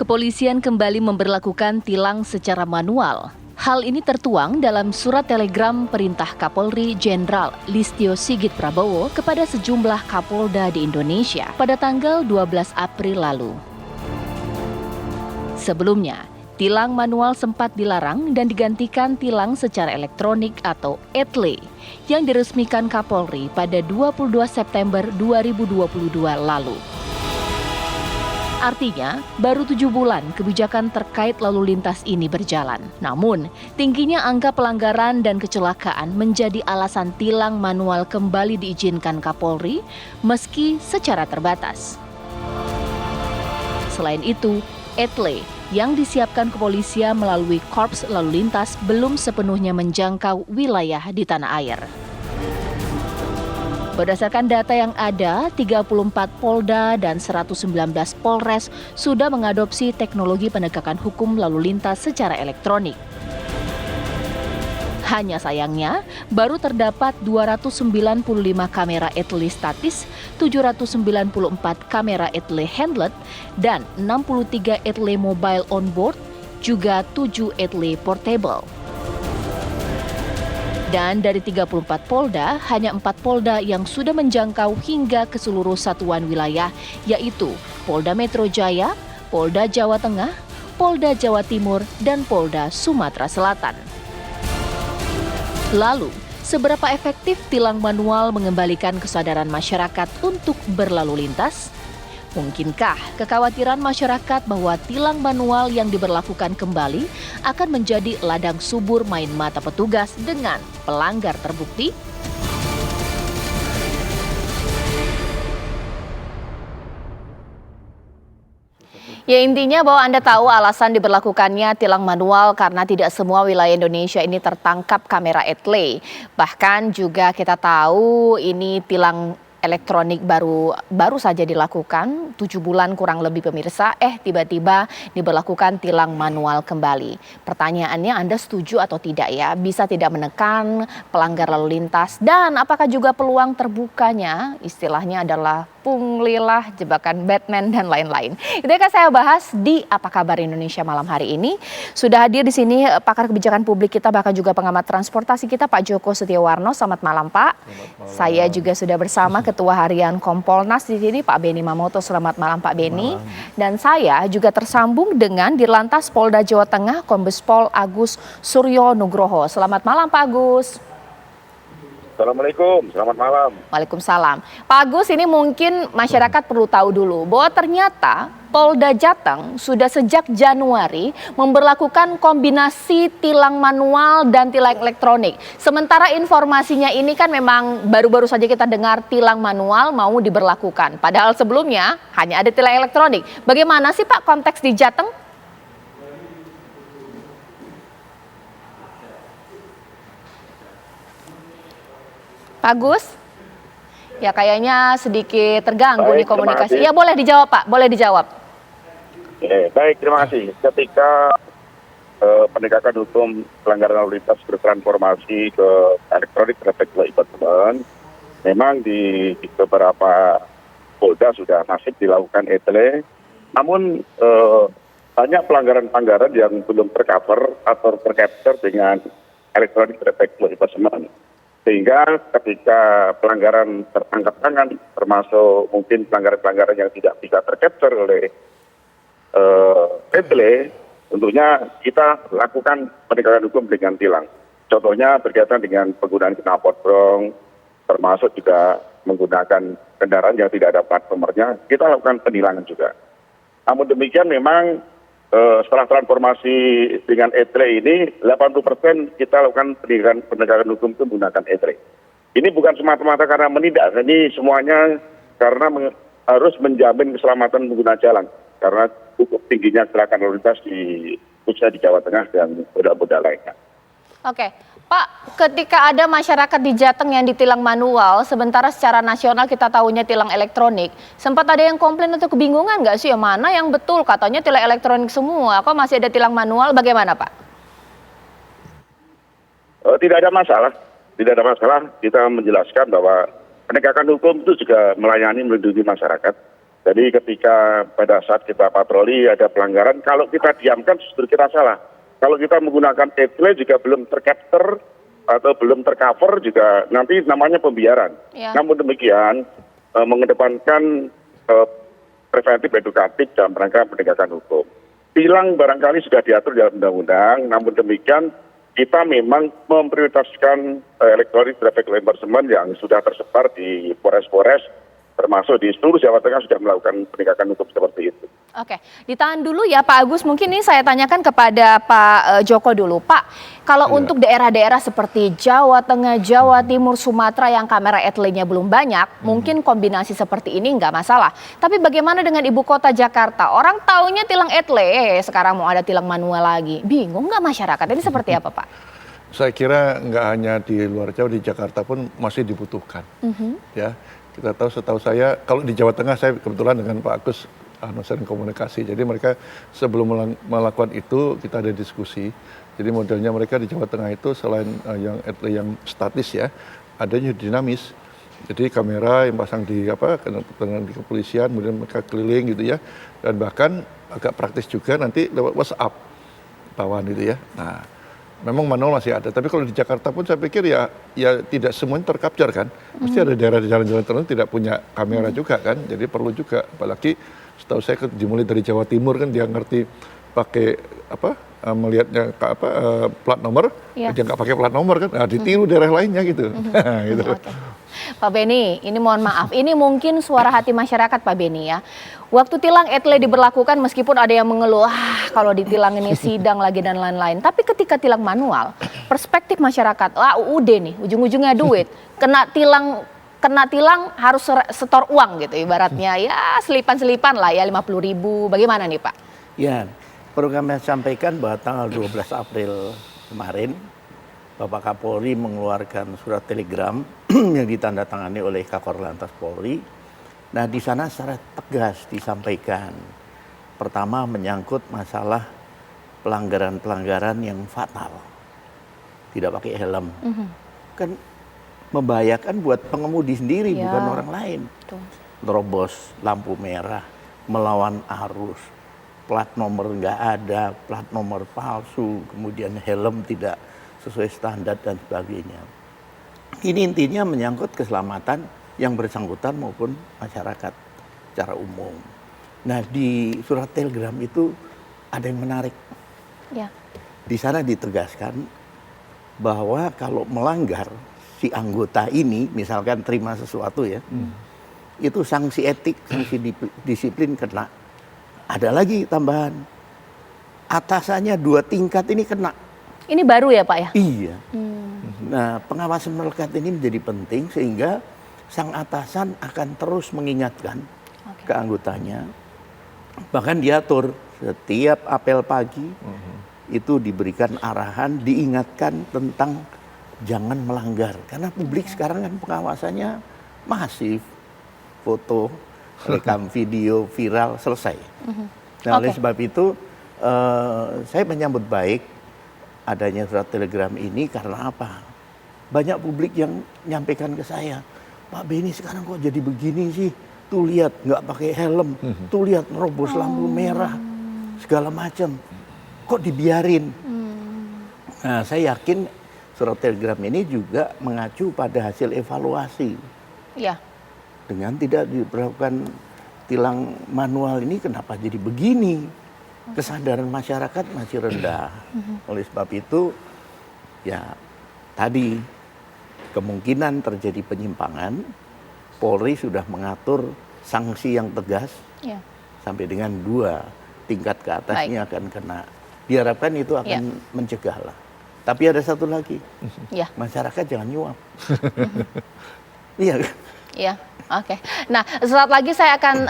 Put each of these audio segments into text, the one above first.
Kepolisian kembali memberlakukan tilang secara manual. Hal ini tertuang dalam surat telegram perintah Kapolri Jenderal Listio Sigit Prabowo kepada sejumlah Kapolda di Indonesia pada tanggal 12 April lalu. Sebelumnya, tilang manual sempat dilarang dan digantikan tilang secara elektronik atau ETLE yang diresmikan Kapolri pada 22 September 2022 lalu. Artinya, baru 7 bulan kebijakan terkait lalu lintas ini berjalan. Namun, tingginya angka pelanggaran dan kecelakaan menjadi alasan tilang manual kembali diizinkan Kapolri meski secara terbatas. Selain itu, ETLE yang disiapkan kepolisian melalui Korps Lalu Lintas belum sepenuhnya menjangkau wilayah di tanah air. Berdasarkan data yang ada, 34 Polda dan 119 Polres sudah mengadopsi teknologi penegakan hukum lalu lintas secara elektronik. Hanya sayangnya, baru terdapat 295 kamera ETLE statis, 794 kamera ETLE handlet, dan 63 ETLE mobile on board, juga 7 ETLE portable. Dan dari 34 Polda, hanya 4 Polda yang sudah menjangkau hingga ke seluruh satuan wilayah, yaitu Polda Metro Jaya, Polda Jawa Tengah, Polda Jawa Timur, dan Polda Sumatera Selatan. Lalu, seberapa efektif tilang manual mengembalikan kesadaran masyarakat untuk berlalu lintas? Mungkinkah kekhawatiran masyarakat bahwa tilang manual yang diberlakukan kembali akan menjadi ladang subur main mata petugas dengan pelanggar terbukti? Ya, intinya bahwa Anda tahu alasan diberlakukannya tilang manual karena tidak semua wilayah Indonesia ini tertangkap kamera ETLE. Bahkan juga kita tahu ini tilang elektronik baru saja dilakukan, 7 bulan kurang lebih pemirsa, tiba-tiba diberlakukan tilang manual kembali. Pertanyaannya, Anda setuju atau tidak ya? Bisa tidak menekan pelanggar lalu lintas, dan apakah juga peluang terbukanya istilahnya adalah punglilah, jebakan Batman, dan lain-lain. Itu yang akan saya bahas di Apa Kabar Indonesia malam hari ini. Sudah hadir di sini pakar kebijakan publik kita, bahkan juga pengamat transportasi kita, Pak Joko Setiawarno. Selamat malam, Pak. Selamat malam. Saya juga sudah bersama Ketua Harian Kompolnas di sini, Pak Beni Mamoto. Selamat malam, Pak Beni. Dan saya juga tersambung dengan Dirlantas Polda Jawa Tengah, Kombes Pol Agus Suryo Nugroho. Selamat malam, Pak Agus. Assalamualaikum, selamat malam. Waalaikumsalam. Pak Agus, ini mungkin masyarakat perlu tahu dulu bahwa ternyata Polda Jateng sudah sejak Januari memberlakukan kombinasi tilang manual dan tilang elektronik. Sementara informasinya ini kan memang baru-baru saja kita dengar tilang manual mau diberlakukan. Padahal sebelumnya hanya ada tilang elektronik. Bagaimana sih Pak konteks di Jateng? Pak Agus, ya kayaknya sedikit terganggu nih komunikasi. Ya boleh dijawab Pak, boleh dijawab. Baik, terima kasih. Ketika penegakan hukum pelanggaran lalu lintas bertransformasi ke elektronik traffic law enforcement, memang di beberapa polda sudah masif dilakukan ETLE, namun banyak pelanggaran-pelanggaran yang belum tercover atau tercapture dengan elektronik traffic law enforcement. Sehingga ketika pelanggaran tertangkap tangan, termasuk mungkin pelanggaran-pelanggaran yang tidak bisa tercapture oleh ETLE, tentunya kita lakukan penegakan hukum dengan tilang. Contohnya berkaitan dengan penggunaan knalpot brong, termasuk juga menggunakan kendaraan yang tidak ada plat nomornya, kita lakukan penilangan juga. Namun demikian memang setelah transformasi dengan ETLE ini, 80% kita lakukan penegakan hukum itu menggunakan ETLE. Ini bukan semata-mata karena menindak, ini semuanya karena harus menjamin keselamatan pengguna jalan. Karena cukup tingginya kecelakaan lalu lintas khususnya di Jawa Tengah dan polda-polda lainnya. Oke, Pak, ketika ada masyarakat di Jateng yang ditilang manual, sementara secara nasional kita tahunya tilang elektronik, sempat ada yang komplain atau kebingungan nggak sih, yang mana yang betul? Katanya tilang elektronik semua, kok masih ada tilang manual, bagaimana Pak? Tidak ada masalah, tidak ada masalah. Kita menjelaskan bahwa penegakan hukum itu juga melayani melindungi masyarakat. Jadi ketika pada saat kita patroli ada pelanggaran, kalau kita diamkan justru kita salah. Kalau kita menggunakan etle juga belum tercapture atau belum tercover juga nanti namanya pembiaran. Ya. Namun demikian mengedepankan preventif edukatif dalam rangka penegakan hukum. Tilang barangkali sudah diatur dalam undang-undang, namun demikian kita memang memprioritaskan electronic traffic enforcement yang sudah tersebar di Polres-Polres, termasuk di seluruh Jawa Tengah sudah melakukan penegakan hukum seperti itu. Oke, ditahan dulu ya Pak Agus. Mungkin ini saya tanyakan kepada Pak Joko dulu. Pak, kalau untuk daerah-daerah seperti Jawa Tengah, Jawa Timur, Sumatera yang kamera etle-nya belum banyak, mungkin kombinasi seperti ini nggak masalah. Tapi bagaimana dengan ibu kota Jakarta? Orang taunya tilang etle, sekarang mau ada tilang manual lagi. Bingung nggak masyarakat? Ini seperti apa Pak? Saya kira nggak hanya di luar Jawa, di Jakarta pun masih dibutuhkan. Ya, kita tahu, setahu saya, kalau di Jawa Tengah saya kebetulan dengan Pak Agus sering komunikasi. Jadi mereka sebelum melakukan itu kita ada diskusi. Jadi modelnya mereka di Jawa Tengah itu selain yang statis ya, adanya dinamis. Jadi kamera yang pasang di di kepolisian, kemudian mereka keliling gitu ya. Dan bahkan agak praktis juga nanti lewat WhatsApp bawaan gitu ya. Nah, memang manual masih ada, tapi kalau di Jakarta pun saya pikir ya tidak semuanya tercapture kan. Mesti ada daerah di jalan-jalan tertentu tidak punya kamera juga kan, jadi perlu juga. Apalagi setahu saya dimulai dari Jawa Timur kan dia ngerti pakai melihatnya plat nomor, dia nggak pakai plat nomor kan, nah, ditiru daerah lainnya gitu. Gitu. Okay. Pak Beni, ini mohon maaf, ini mungkin suara hati masyarakat Pak Beni ya. Waktu tilang etle diberlakukan meskipun ada yang mengeluh, kalau ditilang ini sidang lagi dan lain-lain. Tapi ketika tilang manual, perspektif masyarakat, UUD nih, ujung-ujungnya duit, kena tilang harus setor uang gitu ibaratnya. Ya selipan-selipan lah ya 50.000, bagaimana nih Pak? Ya, perlu kami sampaikan bahwa tanggal 12 April kemarin, Bapak Kapolri mengeluarkan surat telegram yang ditandatangani oleh Kakor Lantas Polri. Nah, di sana secara tegas disampaikan. Pertama menyangkut masalah pelanggaran-pelanggaran yang fatal. Tidak pakai helm. Kan membahayakan buat pengemudi sendiri, bukan orang lain. Terobos lampu merah, melawan arus, plat nomor nggak ada, plat nomor palsu, kemudian helm tidak sesuai standar dan sebagainya. Ini intinya menyangkut keselamatan yang bersangkutan maupun masyarakat secara umum. Nah, di surat telegram itu ada yang menarik. Ya. Di sana ditegaskan bahwa kalau melanggar si anggota ini, misalkan terima sesuatu ya, itu sanksi etik, sanksi disiplin kena. Ada lagi tambahan, atasannya 2 tingkat ini kena. Ini baru ya Pak ya? Iya. Nah, pengawasan melekat ini menjadi penting sehingga sang atasan akan terus mengingatkan ke anggotanya. Bahkan diatur setiap apel pagi itu diberikan arahan, diingatkan tentang jangan melanggar. Karena publik sekarang kan pengawasannya masif. Foto, rekam video, viral, selesai. Nah, oleh sebab itu saya menyambut baik adanya surat telegram ini karena apa? Banyak publik yang nyampaikan ke saya, Pak Beni sekarang kok jadi begini sih? Tuh lihat nggak pakai helm, tuh lihat nerobos lampu merah, segala macam. Kok dibiarin? Nah, saya yakin surat telegram ini juga mengacu pada hasil evaluasi. Ya. Dengan tidak diberlakukan tilang manual ini kenapa jadi begini? Kesadaran masyarakat masih rendah. Oleh sebab itu, ya tadi kemungkinan terjadi penyimpangan, Polri sudah mengatur sanksi yang tegas sampai dengan 2 tingkat ke atas ini akan kena. Diharapkan itu akan mencegah lah. Tapi ada satu lagi, masyarakat jangan nyuap. Iya. Iya, oke. Nah, sesaat lagi saya akan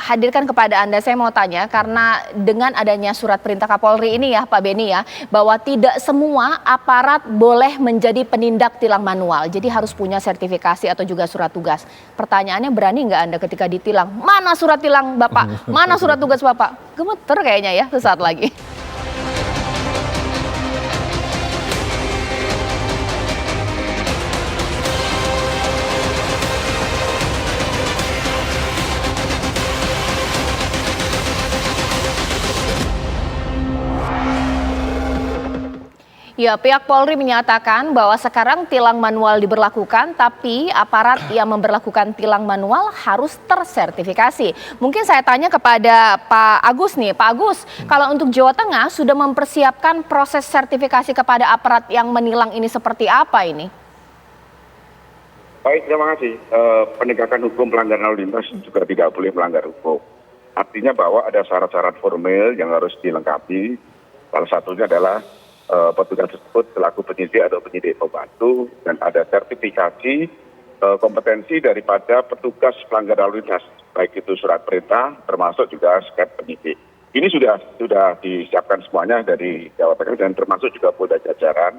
hadirkan kepada Anda, saya mau tanya, karena dengan adanya surat perintah Kapolri ini ya Pak Beni ya, bahwa tidak semua aparat boleh menjadi penindak tilang manual, jadi harus punya sertifikasi atau juga surat tugas. Pertanyaannya, berani nggak Anda ketika ditilang, mana surat tilang Bapak, mana surat tugas Bapak? Gemeter kayaknya ya, sesaat lagi. Ya, pihak Polri menyatakan bahwa sekarang tilang manual diberlakukan, tapi aparat yang memberlakukan tilang manual harus tersertifikasi. Mungkin saya tanya kepada Pak Agus nih, Pak Agus, kalau untuk Jawa Tengah sudah mempersiapkan proses sertifikasi kepada aparat yang menilang ini seperti apa ini? Baik, terima kasih. Penegakan hukum pelanggaran lalu lintas juga tidak boleh melanggar hukum. Artinya bahwa ada syarat-syarat formil yang harus dilengkapi. Salah satunya adalah petugas tersebut selaku penyidik atau penyidik pembantu, dan ada sertifikasi kompetensi daripada petugas pelanggaran lalu lintas, baik itu surat perintah termasuk juga sket penyidik. Ini sudah disiapkan semuanya dari Jawa Tengah dan termasuk juga Polda jajaran.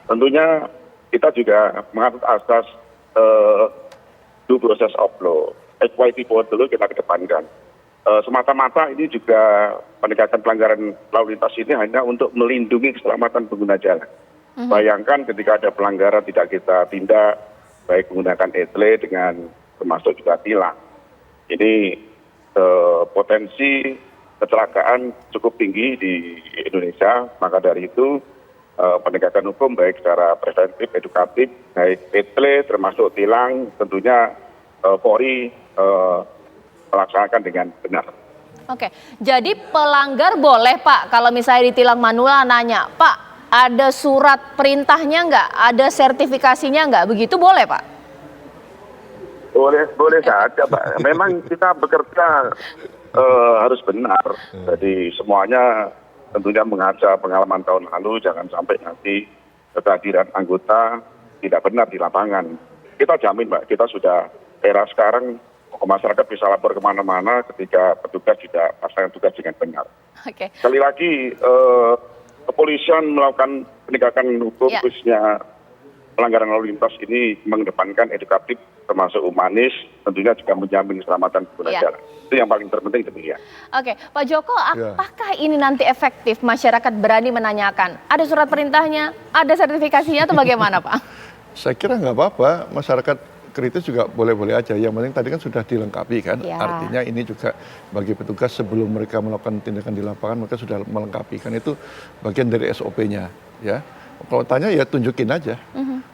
Tentunya kita juga mengatur asas due process of law, equity power dulu kita kedepankan. Semata-mata ini juga penegakan pelanggaran lalu lintas ini hanya untuk melindungi keselamatan pengguna jalan. Bayangkan ketika ada pelanggaran tidak kita tindak, baik menggunakan etle dengan termasuk juga tilang. Ini potensi kecelakaan cukup tinggi di Indonesia, maka dari itu penegakan hukum baik secara preventif, edukatif, baik etle termasuk tilang tentunya Polri melaksanakan dengan benar. Oke, jadi pelanggar boleh Pak, kalau misalnya ditilang manual nanya, Pak ada surat perintahnya nggak, ada sertifikasinya nggak, begitu boleh Pak? Boleh saja Pak, memang kita bekerja harus benar, jadi semuanya tentunya mengaca pengalaman tahun lalu, jangan sampai nanti kehadiran anggota tidak benar di lapangan. Kita jamin Pak, kita sudah era sekarang masyarakat bisa lapor kemana-mana ketika petugas tidak melaksanakan tugas dengan benar. Oke. Sekali lagi, kepolisian melakukan penegakan hukum khususnya pelanggaran lalu lintas ini mengedepankan edukatif termasuk humanis, tentunya juga menjamin keselamatan pengguna jalan. Itu yang paling terpenting demikian. Oke, Pak Joko, apakah ini nanti efektif masyarakat berani menanyakan? Ada surat perintahnya, ada sertifikasinya atau bagaimana Pak? Saya kira nggak apa-apa, masyarakat kritis juga boleh-boleh aja. Yang penting tadi kan sudah dilengkapi kan. Artinya ini juga bagi petugas sebelum mereka melakukan tindakan di lapangan mereka sudah melengkapi kan, itu bagian dari SOP-nya ya. Kalau tanya ya tunjukin aja.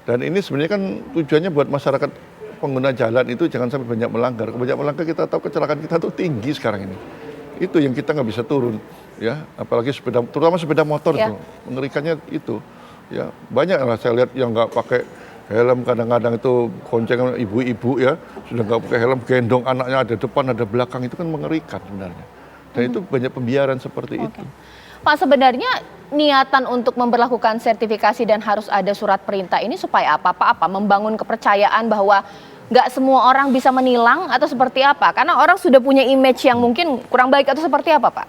Dan ini sebenarnya kan tujuannya buat masyarakat pengguna jalan itu jangan sampai banyak melanggar. Banyak melanggar kita tahu kecelakaan kita tuh tinggi sekarang ini. Itu yang kita nggak bisa turun ya. Apalagi sepeda, terutama sepeda motor tuh mengerikannya itu. Ya banyak lah saya lihat yang nggak pakai helm, kadang-kadang itu gonceng ibu-ibu ya, sudah nggak pakai helm, gendong anaknya ada depan, ada belakang, itu kan mengerikan sebenarnya. Dan itu banyak pembiaran seperti itu. Pak, sebenarnya niatan untuk memberlakukan sertifikasi dan harus ada surat perintah ini supaya apa? Pak, apa? Membangun kepercayaan bahwa nggak semua orang bisa menilang atau seperti apa? Karena orang sudah punya image yang mungkin kurang baik atau seperti apa, Pak?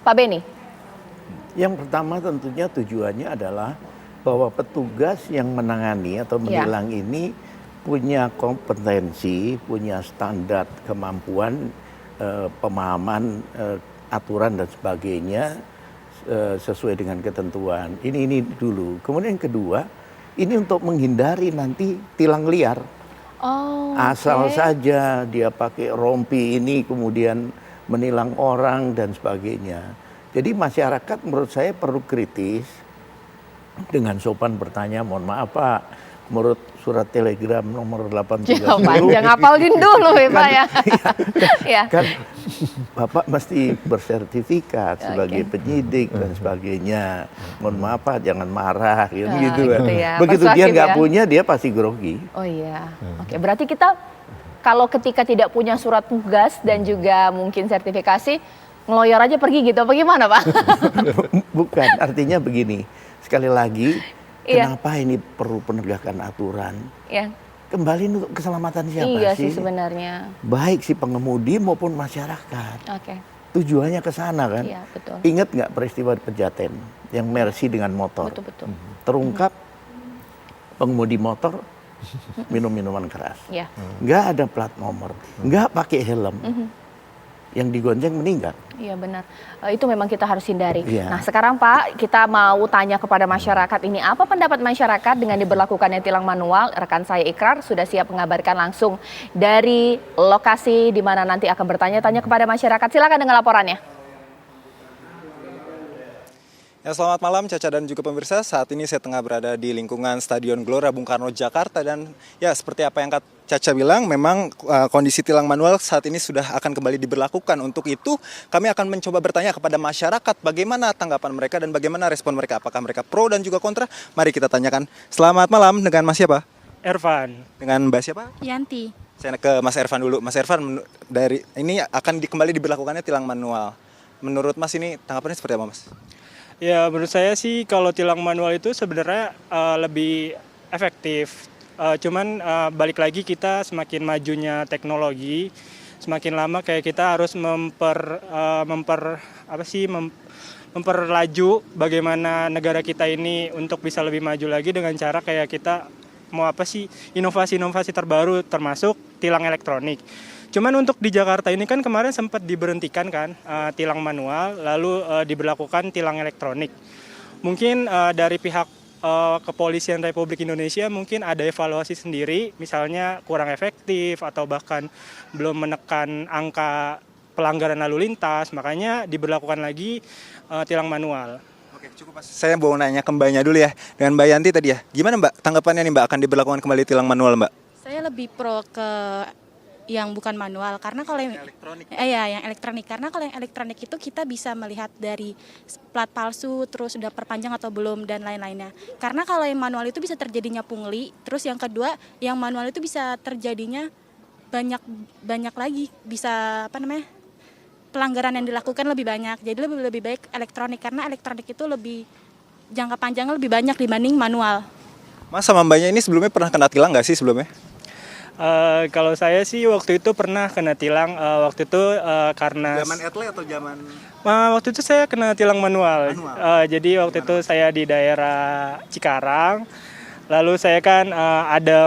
Pak Beni? Yang pertama tentunya tujuannya adalah bahwa petugas yang menangani atau menilang ini punya kompetensi, punya standar kemampuan, pemahaman aturan dan sebagainya sesuai dengan ketentuan. Ini dulu. Kemudian yang kedua, ini untuk menghindari nanti tilang liar. Asal saja dia pakai rompi ini kemudian menilang orang dan sebagainya. Jadi masyarakat menurut saya perlu kritis. Dengan sopan bertanya, mohon maaf Pak, menurut surat telegram nomor 830. Jangan hafalin dulu ya Pak ya. Kan Bapak mesti bersertifikat sebagai penyidik dan sebagainya. Mohon maaf Pak, jangan marah gitu kan. Begitu dia nggak punya, dia pasti grogi. Oh iya, oke. Berarti kita kalau ketika tidak punya surat tugas dan juga mungkin sertifikasi, ngeloyor aja pergi gitu, apa gimana Pak? Bukan, artinya begini. Sekali lagi, kenapa ini perlu penegakan aturan? Kembali untuk keselamatan siapa Iya sih sebenarnya. Baik si pengemudi maupun masyarakat. Tujuannya ke sana kan. Iya, betul. Ingat nggak peristiwa di Pejaten yang Mercy dengan motor? Betul. Terungkap pengemudi motor minum minuman keras. Nggak ada plat nomor, nggak pakai helm. Yang digonceng meninggal. Iya benar, itu memang kita harus hindari. Nah sekarang Pak, kita mau tanya kepada masyarakat ini, apa pendapat masyarakat dengan diberlakukannya tilang manual? Rekan saya Ikrar sudah siap mengabarkan langsung dari lokasi di mana nanti akan bertanya-tanya kepada masyarakat. Silakan dengan laporannya. Ya, selamat malam Caca dan juga pemirsa. Saat ini saya tengah berada di lingkungan Stadion Gelora Bung Karno, Jakarta. Dan ya, seperti apa yang Caca bilang, memang kondisi tilang manual saat ini sudah akan kembali diberlakukan. Untuk itu, kami akan mencoba bertanya kepada masyarakat bagaimana tanggapan mereka dan bagaimana respon mereka. Apakah mereka pro dan juga kontra? Mari kita tanyakan. Selamat malam, dengan Mas siapa? Ervan. Dengan Mbak siapa? Yanti. Saya ke Mas Ervan dulu. Mas Ervan, dari ini akan kembali diberlakukannya tilang manual. Menurut Mas ini tanggapannya seperti apa, Mas? Ya, menurut saya sih kalau tilang manual itu sebenarnya lebih efektif. Cuman balik lagi kita semakin majunya teknologi, semakin lama kayak kita harus memperlaju bagaimana negara kita ini untuk bisa lebih maju lagi dengan cara kayak kita mau inovasi-inovasi terbaru termasuk tilang elektronik. Cuman untuk di Jakarta ini kan kemarin sempat diberhentikan kan tilang manual, lalu diberlakukan tilang elektronik. Mungkin dari pihak Kepolisian Republik Indonesia mungkin ada evaluasi sendiri, misalnya kurang efektif atau bahkan belum menekan angka pelanggaran lalu lintas, makanya diberlakukan lagi tilang manual. Oke, cukup Mas. Saya mau nanya ke Mbaknya dulu ya, dengan Mbak Yanti tadi ya. Gimana Mbak tanggapannya nih Mbak akan diberlakukan kembali tilang manual Mbak? Saya lebih pro ke yang bukan manual karena kalau yang elektronik. yang elektronik, karena kalau yang elektronik itu kita bisa melihat dari plat palsu, terus sudah perpanjang atau belum dan lain-lainnya. Karena kalau yang manual itu bisa terjadinya pungli, terus yang kedua yang manual itu bisa terjadinya banyak lagi, bisa pelanggaran yang dilakukan lebih banyak. Jadi lebih baik elektronik karena elektronik itu lebih jangka panjangnya lebih banyak dibanding manual. Mas sama Mbaknya ini sebelumnya pernah kena tilang nggak sih sebelumnya? Kalau saya sih waktu itu pernah kena tilang, waktu itu karena Zaman etle atau zaman? waktu itu saya kena tilang manual. Jadi waktu itu saya di daerah Cikarang, lalu saya kan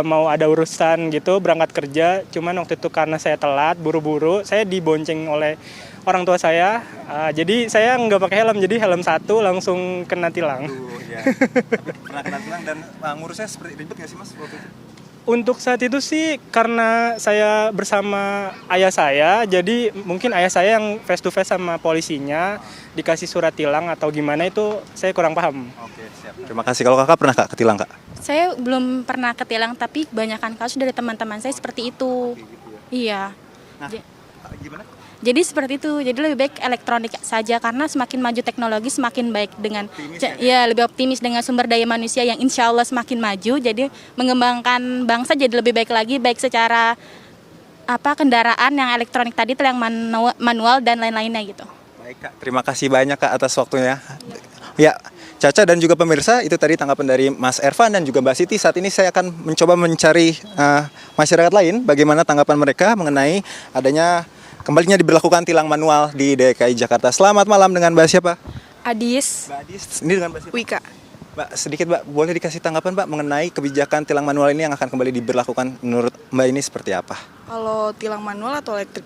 mau ada urusan gitu berangkat kerja, cuman waktu itu karena saya telat buru-buru, saya dibonceng oleh orang tua saya, jadi saya nggak pakai helm, jadi helm satu langsung kena tilang. Ya. Tapi pernah kena tilang dan ngurusnya seperti ribet nggak sih Mas waktu itu? Untuk saat itu sih karena saya bersama ayah saya, jadi mungkin ayah saya yang face to face sama polisinya dikasih surat tilang atau gimana itu saya kurang paham. Oke, siap. Terima kasih. Kalau kakak pernah kak ketilang kak? Saya belum pernah ketilang, tapi kebanyakan kasus dari teman-teman saya seperti itu. Iya. Nah, gimana? Jadi seperti itu. Jadi lebih baik elektronik saja karena semakin maju teknologi semakin baik dengan lebih optimis dengan sumber daya manusia yang insya Allah semakin maju. Jadi mengembangkan bangsa jadi lebih baik lagi, baik secara kendaraan yang elektronik tadi, yang manual dan lain-lainnya gitu. Baik kak, terima kasih banyak kak atas waktunya. Ya, Caca dan juga pemirsa, itu tadi tanggapan dari Mas Ervan dan juga Mbak Siti. Saat ini saya akan mencoba mencari masyarakat lain bagaimana tanggapan mereka mengenai adanya kembalinya diberlakukan tilang manual di DKI Jakarta. Selamat malam, dengan Mbak siapa? Adis. Mbak Adis. Ini dengan Mbak siapa? Wika. Mbak, sedikit Mbak, boleh dikasih tanggapan Mbak mengenai kebijakan tilang manual ini yang akan kembali diberlakukan menurut Mbak ini seperti apa? Kalau tilang manual atau elektrik?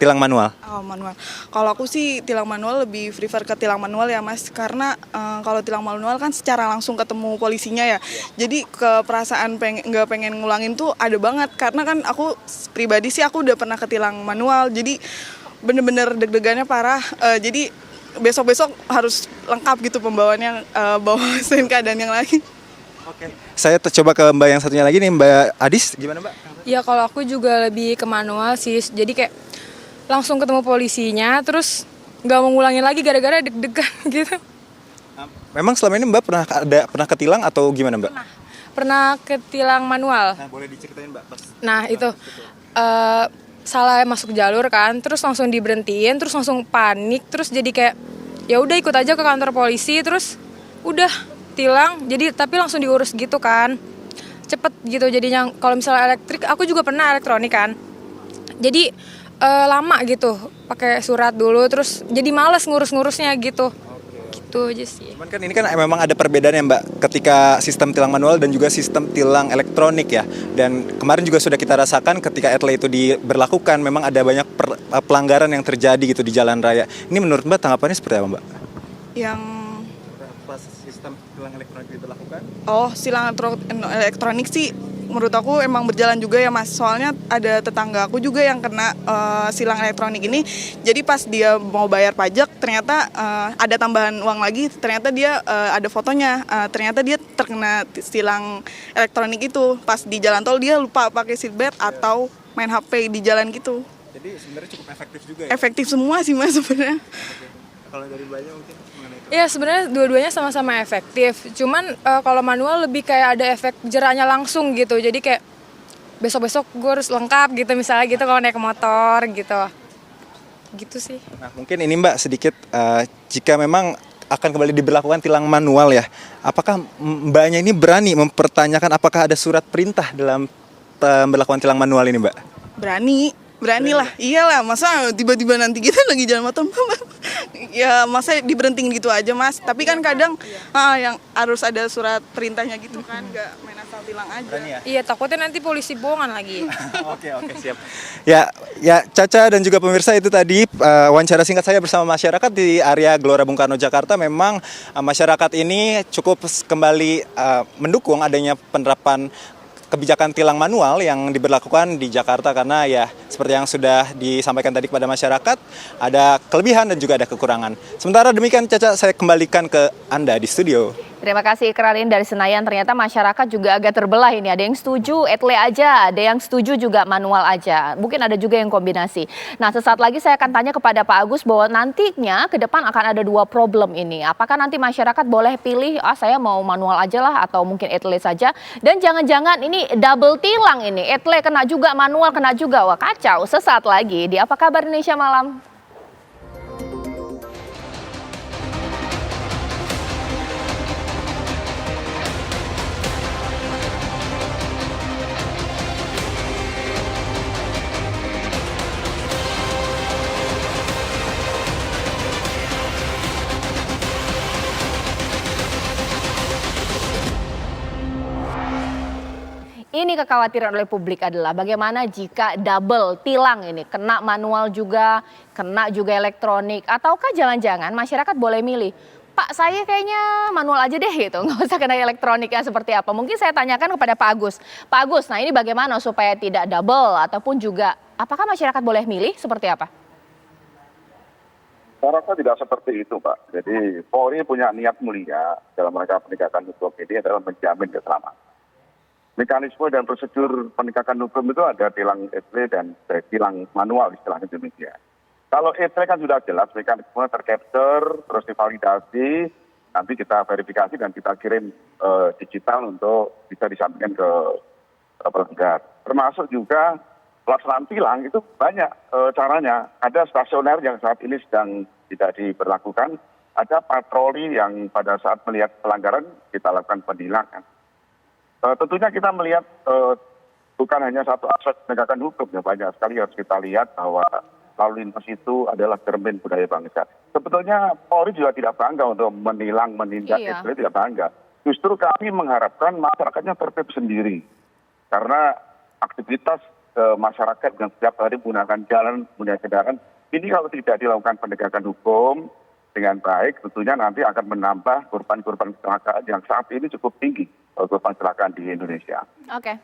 Tilang manual. Oh, manual. Kalau aku sih tilang manual lebih prefer ke tilang manual ya Mas, karena kalau tilang manual kan secara langsung ketemu polisinya ya. Jadi keperasaan nggak pengen ngulangin tuh ada banget, karena kan aku pribadi sih aku udah pernah ketilang manual, jadi bener-bener deg-degannya parah. Jadi besok-besok harus lengkap gitu pembawaannya, bawa STNK dan yang lain. Oke. Saya coba ke Mbak yang satunya lagi nih, Mbak Adis, gimana Mbak? Ya kalau aku juga lebih ke manual sih, jadi kayak langsung ketemu polisinya, terus nggak mau ngulangin lagi gara-gara deg-degan gitu. Memang selama ini Mbak pernah ketilang atau gimana Mbak? Pernah ketilang manual. Nah, boleh diceritain Mbak. Nah itu salah masuk jalur kan, terus langsung diberhentiin, terus langsung panik, terus jadi kayak ya udah ikut aja ke kantor polisi, terus udah tilang, jadi tapi langsung diurus gitu kan, cepet gitu jadinya. Kalau misalnya elektrik, aku juga pernah elektronik kan, jadi lama gitu, pakai surat dulu, terus jadi males ngurus-ngurusnya gitu. Gitu aja sih. Cuman kan ini kan memang ada perbedaan ya Mbak, ketika sistem tilang manual dan juga sistem tilang elektronik ya. Dan kemarin juga sudah kita rasakan ketika etle itu diberlakukan, memang ada banyak pelanggaran yang terjadi gitu di jalan raya. Ini menurut Mbak tanggapannya seperti apa Mbak? Yang pas sistem tilang elektronik diberlakukan? Oh, elektronik sih menurut aku emang berjalan juga ya Mas. Soalnya ada tetangga aku juga yang kena silang elektronik ini. Jadi pas dia mau bayar pajak ternyata ada tambahan uang lagi. Ternyata dia ada fotonya. Ternyata dia terkena silang elektronik itu. Pas di jalan tol dia lupa pakai seatbelt atau main HP di jalan gitu. Jadi sebenarnya cukup efektif juga ya? Efektif semua sih Mas sebenarnya. Kalau dari Mbaknya mungkin mengenai itu? Iya sebenarnya dua-duanya sama-sama efektif. Cuman kalau manual lebih kayak ada efek jeraknya langsung gitu. Jadi kayak besok-besok gue harus lengkap gitu misalnya gitu kalau naik motor gitu. Gitu sih. Nah mungkin ini Mbak sedikit jika memang akan kembali diberlakukan tilang manual ya, apakah Mbaknya ini berani mempertanyakan apakah ada surat perintah dalam pemberlakuan tilang manual ini Mbak? Berani lah, iyalah, masa tiba-tiba nanti kita lagi jalan motor, ya masa diberhentiin gitu aja Mas, tapi kan kadang yang harus ada surat perintahnya gitu kan, nggak main asal tilang aja. Berani ya? Iya takutnya nanti polisi bohongan lagi. Oke siap. Ya Caca dan juga pemirsa itu tadi wawancara singkat saya bersama masyarakat di area Gelora Bung Karno Jakarta. Memang masyarakat ini cukup kembali mendukung adanya penerapan kebijakan tilang manual yang diberlakukan di Jakarta karena ya seperti yang sudah disampaikan tadi kepada masyarakat ada kelebihan dan juga ada kekurangan. Sementara demikian Caca, saya kembalikan ke Anda di studio. Terima kasih Ikrarin dari Senayan. Ternyata masyarakat juga agak terbelah ini. Ada yang setuju etle aja, ada yang setuju juga manual aja. Mungkin ada juga yang kombinasi. Nah, sesaat lagi saya akan tanya kepada Pak Agus bahwa nantinya ke depan akan ada dua problem ini. Apakah nanti masyarakat boleh pilih, saya mau manual aja lah atau mungkin etle saja. Dan jangan-jangan ini double tilang ini. Etle kena juga, manual kena juga. Wah kacau. Sesaat lagi di Apa Kabar Indonesia Malam. Ini kekhawatiran oleh publik adalah bagaimana jika double tilang ini, kena manual juga, kena juga elektronik, ataukah jangan-jangan masyarakat boleh milih, Pak saya kayaknya manual aja deh gitu, nggak usah kena elektroniknya seperti apa. Mungkin saya tanyakan kepada Pak Agus. Pak Agus, nah ini bagaimana supaya tidak double ataupun juga apakah masyarakat boleh milih seperti apa? Saya rasa tidak seperti itu Pak. Jadi Polri punya niat mulia dalam rangka penegakan hukum ini adalah menjamin keselamatan. Mekanisme dan prosedur penegakan hukum itu ada tilang etle dan tilang manual istilahnya demikian. Kalau etle kan sudah jelas mekanisme tercapture, terus divalidasi, nanti kita verifikasi dan kita kirim digital untuk bisa disampaikan ke pelanggar. Termasuk juga pelaksanaan tilang itu banyak caranya. Ada stasioner yang saat ini sedang tidak diberlakukan, ada patroli yang pada saat melihat pelanggaran kita lakukan penilangan. Tentunya kita melihat bukan hanya satu aspek penegakan hukum, ya banyak sekali harus kita lihat bahwa lalu lintas itu adalah cermin budaya bangsa. Sebetulnya Polri juga tidak bangga untuk menilang, menindak, tidak bangga. Justru kami mengharapkan masyarakatnya tertib sendiri. Karena aktivitas masyarakat yang setiap hari menggunakan jalan, menggunakan kendaraan, ini kalau tidak dilakukan penegakan hukum dengan baik, tentunya nanti akan menambah korban-korban kecelakaan yang saat ini cukup tinggi. Korban kecelakaan di Indonesia. Oke.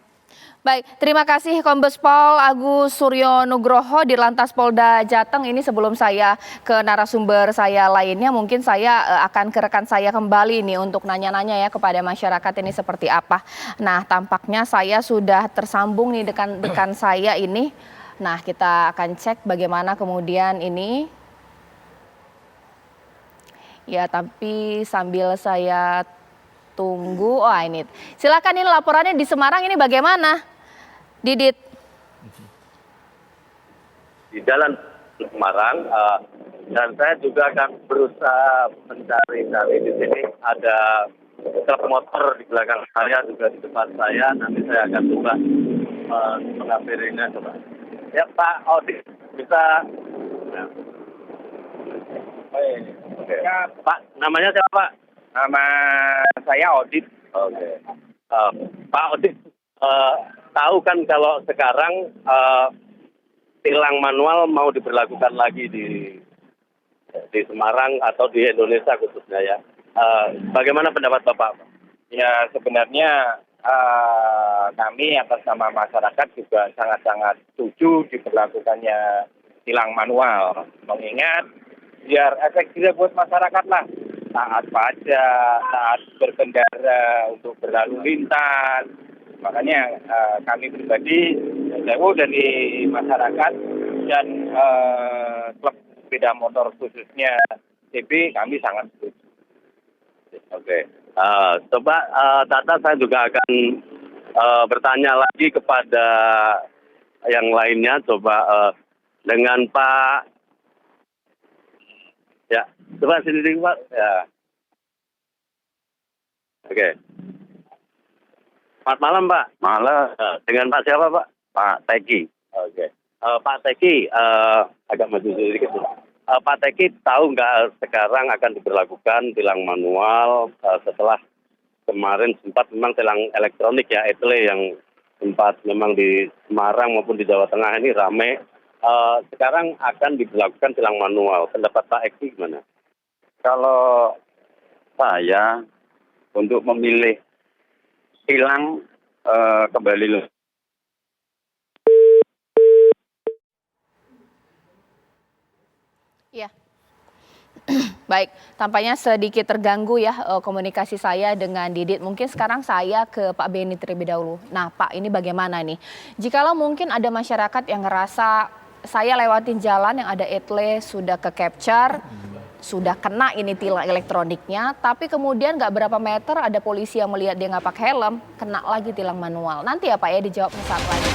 Baik, terima kasih Kombes Pol Agus Suryo Nugroho di Lantas Polda Jateng. Ini sebelum saya ke narasumber saya lainnya, mungkin saya akan ke rekan saya kembali nih untuk nanya-nanya ya kepada masyarakat ini seperti apa. Nah, tampaknya saya sudah tersambung nih dengan saya ini. Nah, kita akan cek bagaimana kemudian ini. Ya, tapi sambil saya tunggu, ini. Silakan ini laporannya di Semarang ini bagaimana, Didit? Di Jalan Semarang, dan saya juga akan berusaha mencari-cari di sini ada truk motor di belakang saya juga di depan saya. Nanti saya akan coba menghampirinya coba. Ya Pak Odi bisa. Nah. Oke. Pak, namanya siapa Pak? Nama saya Odit. Oke. Pak Odit, tahu kan kalau sekarang tilang manual mau diberlakukan lagi di Semarang atau di Indonesia khususnya ya. Bagaimana pendapat Bapak? Ya sebenarnya kami atas nama masyarakat juga sangat-sangat setuju diberlakukannya tilang manual. Mengingat biar efektif buat masyarakat lah. Taat pajak, taat berkendara untuk berlalu lintas. Makanya kami pribadi jauh dari masyarakat dan klub sepeda motor khususnya CB kami sangat setuju. Oke. Coba Tata, saya juga akan bertanya lagi kepada yang lainnya. Coba dengan Pak. Ya, coba sini Pak. Ya. Oke. Selamat malam Pak. Malah Dengan Pak siapa Pak? Pak Teki. Oke. Pak Teki, agak maju sedikit. Pak Teki tahu nggak sekarang akan diberlakukan tilang manual setelah kemarin sempat memang tilang elektronik ya, etle yang sempat memang di Semarang maupun di Jawa Tengah ini ramai. Sekarang akan diberlakukan tilang manual. Pendapat Pak Eki gimana? Kalau saya untuk memilih tilang kembali Ya. Baik, tampaknya sedikit terganggu ya komunikasi saya dengan Didit. Mungkin sekarang saya ke Pak Beni terlebih dahulu. Nah Pak, ini bagaimana nih? Jikalau mungkin ada masyarakat yang ngerasa saya lewatin jalan yang ada etle sudah ke capture, sudah kena ini tilang elektroniknya, tapi kemudian nggak berapa meter ada polisi yang melihat dia nggak pakai helm, kena lagi tilang manual. Nanti ya Pak ya dijawab saat lagi.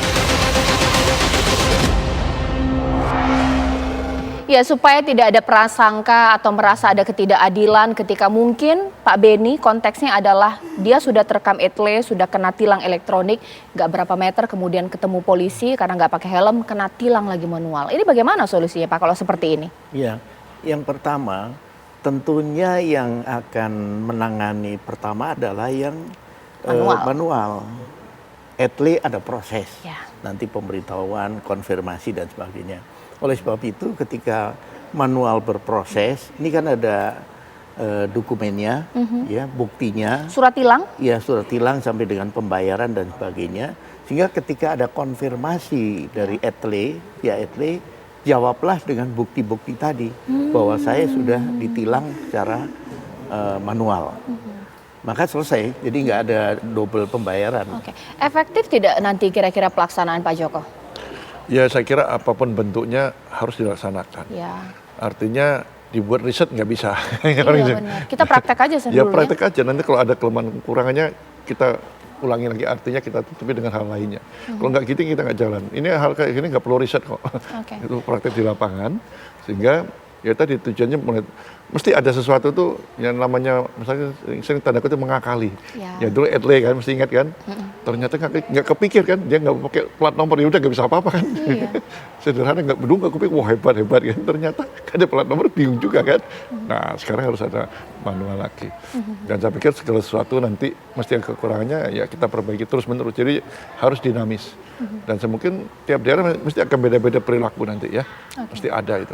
Ya supaya tidak ada prasangka atau merasa ada ketidakadilan ketika mungkin Pak Beni konteksnya adalah dia sudah terekam etle, sudah kena tilang elektronik, nggak berapa meter kemudian ketemu polisi karena nggak pakai helm, kena tilang lagi manual. Ini bagaimana solusinya Pak kalau seperti ini? Ya, yang pertama tentunya yang akan menangani pertama adalah yang manual. Etle ada proses, nanti pemberitahuan, konfirmasi dan sebagainya. Oleh sebab itu ketika manual berproses, ini kan ada dokumennya, ya buktinya. Surat tilang? Ya surat tilang sampai dengan pembayaran dan sebagainya. Sehingga ketika ada konfirmasi dari etle, ya etle jawablah dengan bukti-bukti tadi bahwa saya sudah ditilang secara manual. Maka selesai, jadi nggak ada double pembayaran. Oke. Efektif tidak nanti kira-kira pelaksanaan Pak Joko? Ya saya kira apapun bentuknya harus dilaksanakan. Ya. Artinya dibuat riset nggak bisa. Iya benar. Kita praktek aja sendiri. Ya praktek aja, nanti kalau ada kelemahan kekurangannya kita ulangi lagi, artinya kita tutupi dengan hal lainnya. Kalau nggak gitu kita nggak jalan. Ini hal kayak gini nggak perlu riset kok. Itu praktek di lapangan, sehingga ya tadi tujuannya mesti ada sesuatu tuh yang namanya misalnya sering tanda kutip mengakali. Ya dulu etle kan mesti ingat kan. Ternyata nggak kepikir kan, dia nggak pakai plat nomor, ya udah nggak bisa apa-apa kan. Sederhana nggak kepikir, wah hebat kan. Ternyata ada plat nomor bingung juga kan. Nah sekarang harus ada manual lagi. Dan saya pikir segala sesuatu nanti mesti yang kekurangannya ya kita perbaiki terus menerus. Jadi harus dinamis. Dan semungkin tiap daerah mesti akan beda-beda perilaku nanti ya. Mesti ada itu.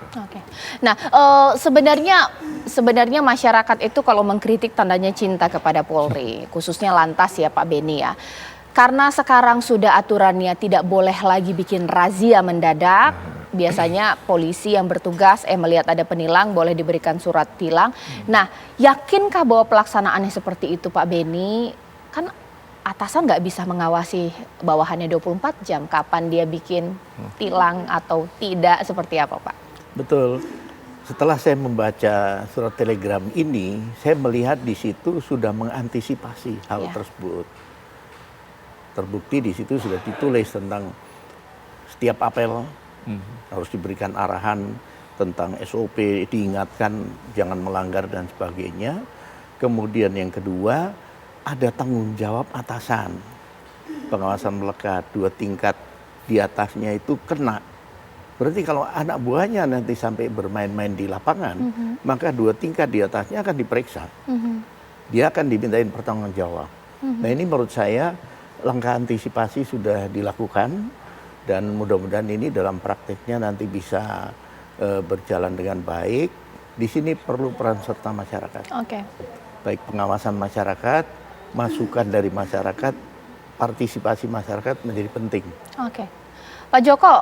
Nah sebenarnya masyarakat itu kalau mengkritik tandanya cinta kepada Polri, khususnya Lantas ya Pak Beni ya. Karena sekarang sudah aturannya tidak boleh lagi bikin razia mendadak. Biasanya polisi yang bertugas melihat ada penilang boleh diberikan surat tilang. Nah, yakinkah bahwa pelaksanaannya seperti itu Pak Beni? Kan atasan nggak bisa mengawasi bawahannya 24 jam kapan dia bikin tilang atau tidak, seperti apa Pak? Betul. Setelah saya membaca surat telegram ini, saya melihat di situ sudah mengantisipasi hal tersebut. Terbukti di situ sudah ditulis tentang setiap apel harus diberikan arahan tentang SOP, diingatkan jangan melanggar dan sebagainya. Kemudian yang kedua, ada tanggung jawab atasan. Pengawasan melekat 2 tingkat di atasnya itu kena. Berarti kalau anak buahnya nanti sampai bermain-main di lapangan, maka 2 tingkat di atasnya akan diperiksa. Dia akan dimintain pertanggungjawab. Nah ini menurut saya langkah antisipasi sudah dilakukan dan mudah-mudahan ini dalam prakteknya nanti bisa berjalan dengan baik. Di sini perlu peran serta masyarakat. baik pengawasan masyarakat, masukan dari masyarakat, partisipasi masyarakat menjadi penting. Oke. Pak Joko,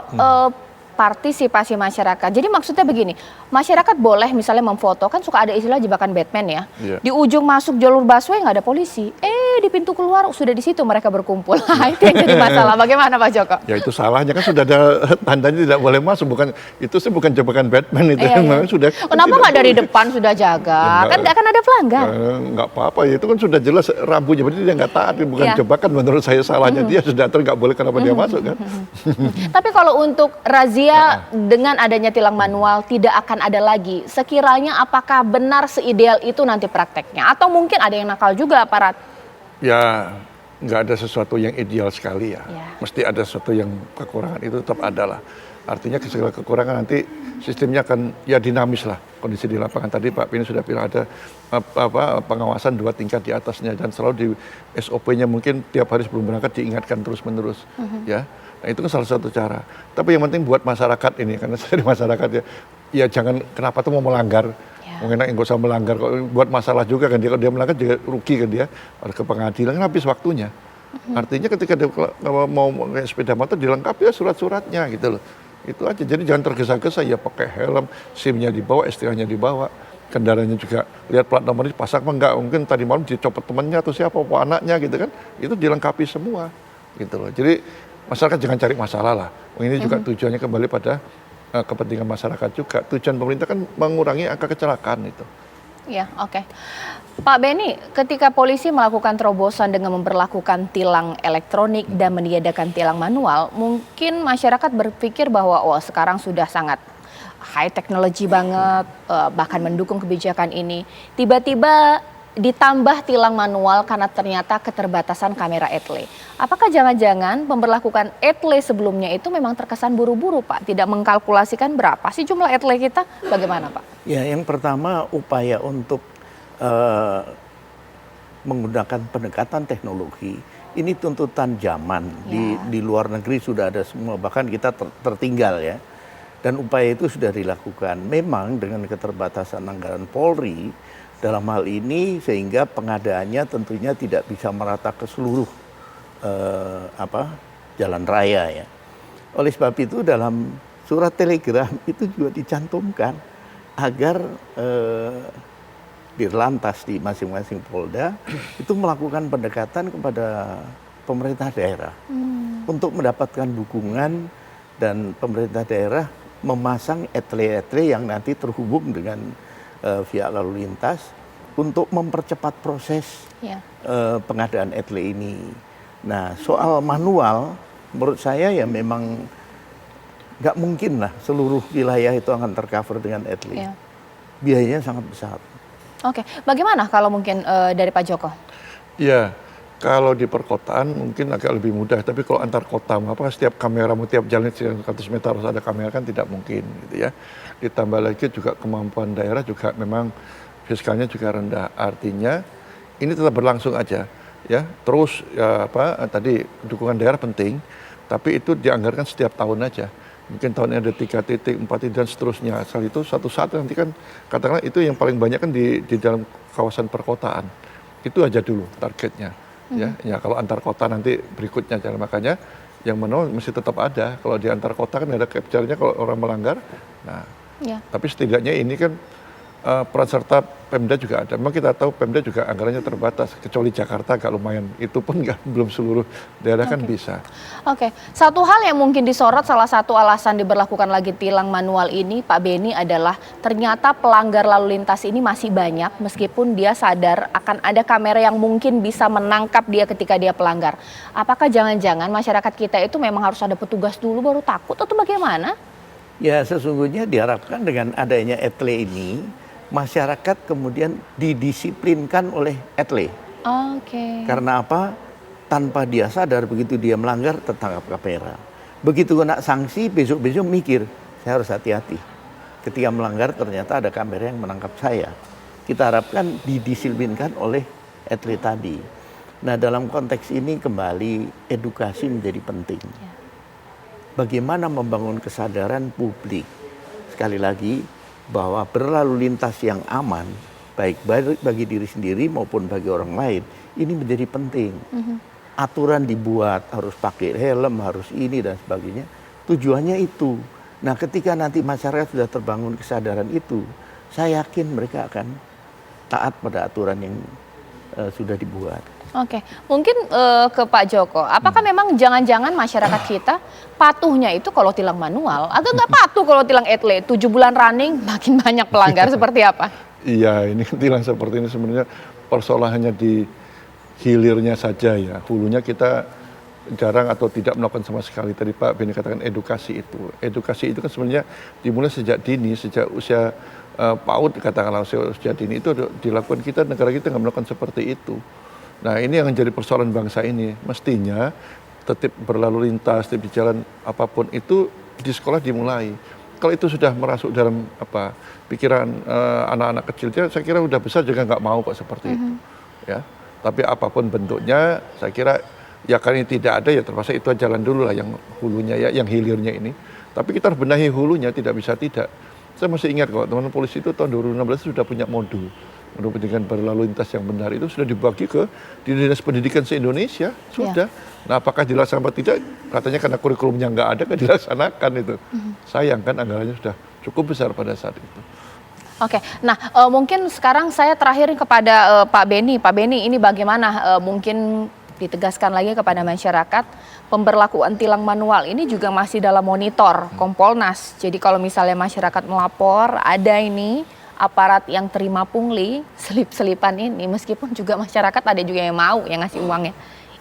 partisipasi masyarakat. Jadi maksudnya begini, masyarakat boleh misalnya memfoto, kan suka ada istilah jebakan Batman ya. Iya. Di ujung masuk jalur busway nggak ada polisi. Di pintu keluar sudah di situ mereka berkumpul. Itu yang jadi masalah. Bagaimana Pak Joko? Ya itu salahnya kan sudah ada tandanya tidak boleh masuk, itu sih bukan jebakan Batman itu. Iya, iya. Memang sudah. Kenapa nggak dari depan sudah jaga? Ya, kan nggak akan ada pelanggar. Nggak apa-apa, itu kan sudah jelas rambunya, berarti dia nggak taat, bukan Iya. jebakan. Menurut saya salahnya dia sudah nggak boleh, kenapa dia masuk kan? Tapi kalau untuk razia dengan adanya tilang manual tidak akan ada lagi. Sekiranya apakah benar seideal itu nanti prakteknya? Atau mungkin ada yang nakal juga aparat? Ya nggak ada sesuatu yang ideal sekali ya. Ya. Mesti ada sesuatu yang kekurangan, itu tetap ada lah. Artinya segala kekurangan nanti sistemnya akan ya dinamis lah kondisi di lapangan. Tadi Pak Pini sudah bilang ada pengawasan 2 tingkat di atasnya, dan selalu di SOP-nya mungkin tiap hari sebelum berangkat diingatkan terus-menerus ya. Nah itu kan salah satu cara. Tapi yang penting buat masyarakat ini, karena saya di masyarakat ya jangan kenapa tuh mau melanggar. Mungkin nggak usah melanggar, kok buat masalah juga kan dia, kalau dia melanggar juga rugi kan dia, harus ke pengadilan kan habis waktunya. Artinya ketika dia mau pakai sepeda motor dilengkapi ya surat-suratnya gitu loh. Itu aja, jadi jangan tergesa-gesa, ya pakai helm, SIM-nya dibawa, STH-nya dibawa, kendaraannya juga lihat plat nomornya pasang apa enggak, mungkin tadi malam dicopot temannya atau siapa, apa anaknya gitu kan, itu dilengkapi semua gitu loh. Jadi masyarakat jangan cari masalah lah. Ini juga tujuannya kembali pada kepentingan masyarakat juga. Tujuan pemerintah kan mengurangi angka kecelakaan itu. Ya, oke. Pak Beni, ketika polisi melakukan terobosan dengan memperlakukan tilang elektronik dan meniadakan tilang manual, mungkin masyarakat berpikir bahwa sekarang sudah sangat high technology banget, bahkan mendukung kebijakan ini. Tiba-tiba ditambah tilang manual karena ternyata keterbatasan kamera etle. Apakah jangan-jangan pemberlakukan etle sebelumnya itu memang terkesan buru-buru, Pak? Tidak mengkalkulasikan berapa sih jumlah etle kita? Bagaimana, Pak? Ya, yang pertama upaya untuk menggunakan pendekatan teknologi ini tuntutan zaman. Di luar negeri sudah ada semua, bahkan kita tertinggal ya. Dan upaya itu sudah dilakukan. Memang dengan keterbatasan anggaran Polri dalam hal ini, sehingga pengadaannya tentunya tidak bisa merata ke seluruh jalan raya ya. Oleh sebab itu dalam surat telegram itu juga dicantumkan agar Dirlantas di masing-masing Polda itu melakukan pendekatan kepada pemerintah daerah untuk mendapatkan dukungan, dan pemerintah daerah memasang etle-etle yang nanti terhubung dengan via lalu lintas untuk mempercepat proses pengadaan etle ini. Nah, soal manual menurut saya ya memang nggak mungkin lah seluruh wilayah itu akan tercover dengan etle. Biayanya sangat besar. Oke, bagaimana kalau mungkin dari Pak Joko? Ya, kalau di perkotaan mungkin agak lebih mudah, tapi kalau antar kota, apakah setiap kamera, tiap jalan 100 meter harus ada kamera, kan tidak mungkin gitu ya. Ditambah lagi juga kemampuan daerah juga memang fiskalnya juga rendah. Artinya ini tetap berlangsung aja ya. Terus tadi dukungan daerah penting, tapi itu dianggarkan setiap tahun aja. Mungkin tahun ini ada 3 titik, 4 titik, dan seterusnya. Asal itu satu saat nanti kan katakanlah itu yang paling banyak kan di dalam kawasan perkotaan. Itu aja dulu targetnya. Ya kalau antar kota nanti berikutnya, makanya yang manual mesti tetap ada. Kalau di antar kota kan ada capture-nya kalau orang melanggar. Nah, tapi setidaknya ini kan peran serta Pemda juga ada. Memang kita tahu Pemda juga anggarannya terbatas, kecuali Jakarta agak lumayan. Itu pun belum seluruh daerah kan bisa. Oke, satu hal yang mungkin disorot, salah satu alasan diberlakukan lagi tilang manual ini, Pak Beni, adalah ternyata pelanggar lalu lintas ini masih banyak, meskipun dia sadar akan ada kamera yang mungkin bisa menangkap dia ketika dia pelanggar. Apakah jangan-jangan masyarakat kita itu memang harus ada petugas dulu baru takut atau bagaimana? Ya, sesungguhnya diharapkan dengan adanya etle ini, masyarakat kemudian didisiplinkan oleh etle. Oke. Karena apa? Tanpa dia sadar, begitu dia melanggar tertangkap kamera. Begitu kena sanksi, besok-besok mikir, saya harus hati-hati. Ketika melanggar ternyata ada kamera yang menangkap saya. Kita harapkan didisiplinkan oleh etle tadi. Nah, dalam konteks ini kembali edukasi menjadi penting. Bagaimana membangun kesadaran publik? Sekali lagi, bahwa berlalu lintas yang aman baik bagi diri sendiri maupun bagi orang lain, ini menjadi penting. Aturan dibuat, harus pakai helm, harus ini dan sebagainya. Tujuannya itu. Nah, ketika nanti masyarakat sudah terbangun kesadaran itu, saya yakin mereka akan taat pada aturan yang sudah dibuat. Oke, mungkin ke Pak Joko, apakah memang jangan-jangan masyarakat kita patuhnya itu kalau tilang manual, agak nggak patuh kalau tilang etle, 7 bulan running makin banyak pelanggar seperti apa? Iya, ini tilang seperti ini sebenarnya persoalannya di hilirnya saja ya, hulunya kita jarang atau tidak melakukan sama sekali. Tadi Pak Beni katakan edukasi itu. Edukasi itu kan sebenarnya dimulai sejak dini, sejak usia PAUD katakanlah usia dini itu dilakukan kita, negara kita nggak melakukan seperti itu. Nah ini yang menjadi persoalan bangsa ini. Mestinya tertib berlalu lintas, tertib di jalan apapun itu di sekolah dimulai. Kalau itu sudah merasuk dalam pikiran anak-anak kecil, saya kira udah besar juga nggak mau kok seperti itu. Ya. Tapi apapun bentuknya, saya kira ya karena tidak ada ya terpaksa itu jalan dulu lah yang hulunya ya, yang hilirnya ini. Tapi kita harus benahi hulunya, tidak bisa tidak. Saya masih ingat kok teman-teman polisi itu tahun 2016 sudah punya modul pendidikan berlalu lintas yang benar, itu sudah dibagi ke dinas pendidikan se-Indonesia sudah. Nah apakah dilaksanakan atau tidak, katanya karena kurikulumnya nggak ada kan dilaksanakan itu. Sayang kan anggarannya sudah cukup besar pada saat itu. Oke, nah mungkin sekarang saya terakhir kepada Pak Beni. Pak Beni, ini bagaimana mungkin ditegaskan lagi kepada masyarakat, pemberlakuan tilang manual ini juga masih dalam monitor Kompolnas. Jadi kalau misalnya masyarakat melapor, ada ini aparat yang terima pungli, selip-selipan ini, meskipun juga masyarakat ada juga yang mau yang ngasih uangnya.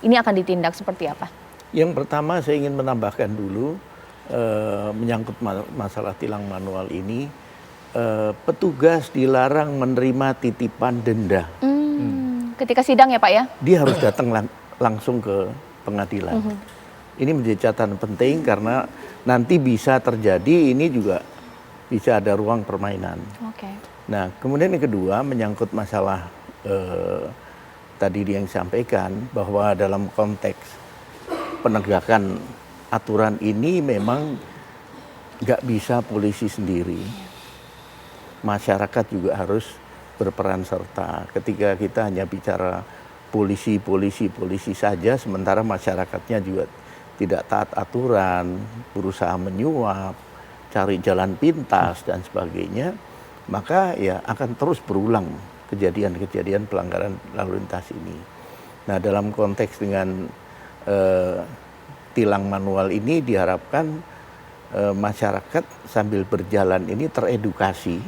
Ini akan ditindak seperti apa? Yang pertama saya ingin menambahkan dulu, menyangkut masalah tilang manual ini, petugas dilarang menerima titipan denda. Ketika sidang ya Pak ya? Dia harus datang langsung ke pengadilan. Ini menjadi catatan penting karena nanti bisa terjadi, ini juga bisa ada ruang permainan. Nah, kemudian yang kedua menyangkut masalah tadi yang disampaikan bahwa dalam konteks penegakan aturan ini memang nggak bisa polisi sendiri. Masyarakat juga harus berperan serta. Ketika kita hanya bicara polisi saja, sementara masyarakatnya juga tidak taat aturan, berusaha menyuap, cari jalan pintas dan sebagainya, maka ya akan terus berulang kejadian-kejadian pelanggaran lalu lintas ini. Nah, dalam konteks dengan tilang manual ini diharapkan masyarakat sambil berjalan ini teredukasi.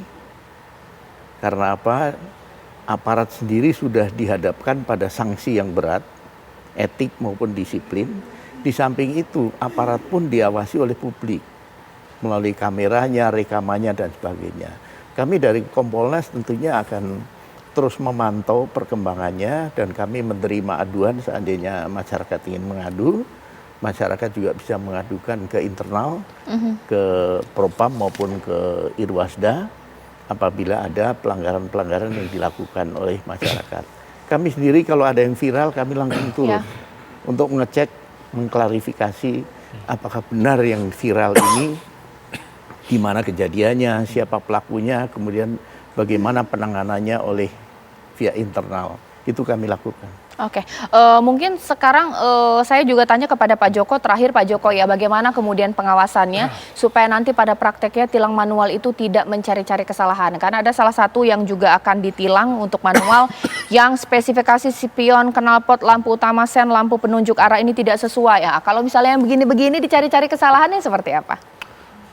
Karena apa? Aparat sendiri sudah dihadapkan pada sanksi yang berat, etik maupun disiplin. Di samping itu, aparat pun diawasi oleh publik melalui kameranya, rekamannya dan sebagainya. Kami dari Kompolnas tentunya akan terus memantau perkembangannya dan kami menerima aduan seandainya masyarakat ingin mengadu. Masyarakat juga bisa mengadukan ke internal, ke Propam maupun ke Irwasda apabila ada pelanggaran-pelanggaran yang dilakukan oleh masyarakat. Kami sendiri kalau ada yang viral kami langsung turun untuk mengecek, mengklarifikasi apakah benar yang viral ini, di mana kejadiannya, siapa pelakunya, kemudian bagaimana penanganannya oleh pihak internal. Itu kami lakukan. Oke, mungkin sekarang saya juga tanya kepada Pak Joko, terakhir Pak Joko ya, bagaimana kemudian pengawasannya supaya nanti pada prakteknya tilang manual itu tidak mencari-cari kesalahan. Karena ada salah satu yang juga akan ditilang untuk manual yang spesifikasi spion, knalpot, lampu utama sen, lampu penunjuk arah ini tidak sesuai. Ya, kalau misalnya yang begini-begini dicari-cari kesalahannya seperti apa?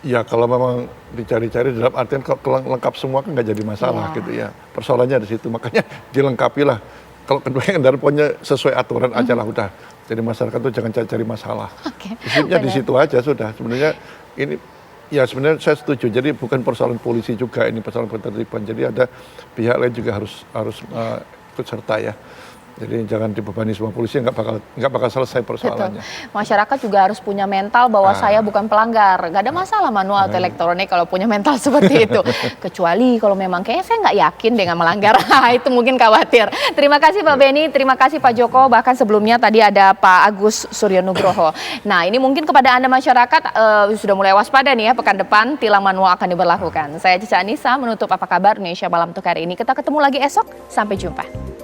Ya kalau memang dicari-cari dalam artian kalau lengkap semua kan nggak jadi masalah gitu ya. Persoalannya di situ, makanya dilengkapilah. Kalau kedua kendaraan punya sesuai aturan aja lah udah. Jadi masyarakat tuh jangan cari-cari masalah. Prinsipnya di situ aja sudah. Sebenarnya ini ya sebenarnya saya setuju. Jadi bukan persoalan polisi juga, ini persoalan ketertiban. Jadi ada pihak lain juga harus ikut serta ya. Jadi jangan dibebani semua polisi, nggak bakal selesai persoalannya. Betul. Masyarakat juga harus punya mental bahwa saya bukan pelanggar. Nggak ada masalah manual atau elektronik kalau punya mental seperti itu. Kecuali kalau memang kayaknya saya nggak yakin dengan melanggar. Itu mungkin khawatir. Terima kasih Pak Beni, terima kasih Pak Joko. Bahkan sebelumnya tadi ada Pak Agus Suryonugroho. Nah ini mungkin kepada Anda masyarakat sudah mulai waspada nih ya, pekan depan tilang manual akan diberlakukan. Saya Cica Anissa menutup Apa Kabar Indonesia Malam untuk hari ini. Kita ketemu lagi esok, sampai jumpa.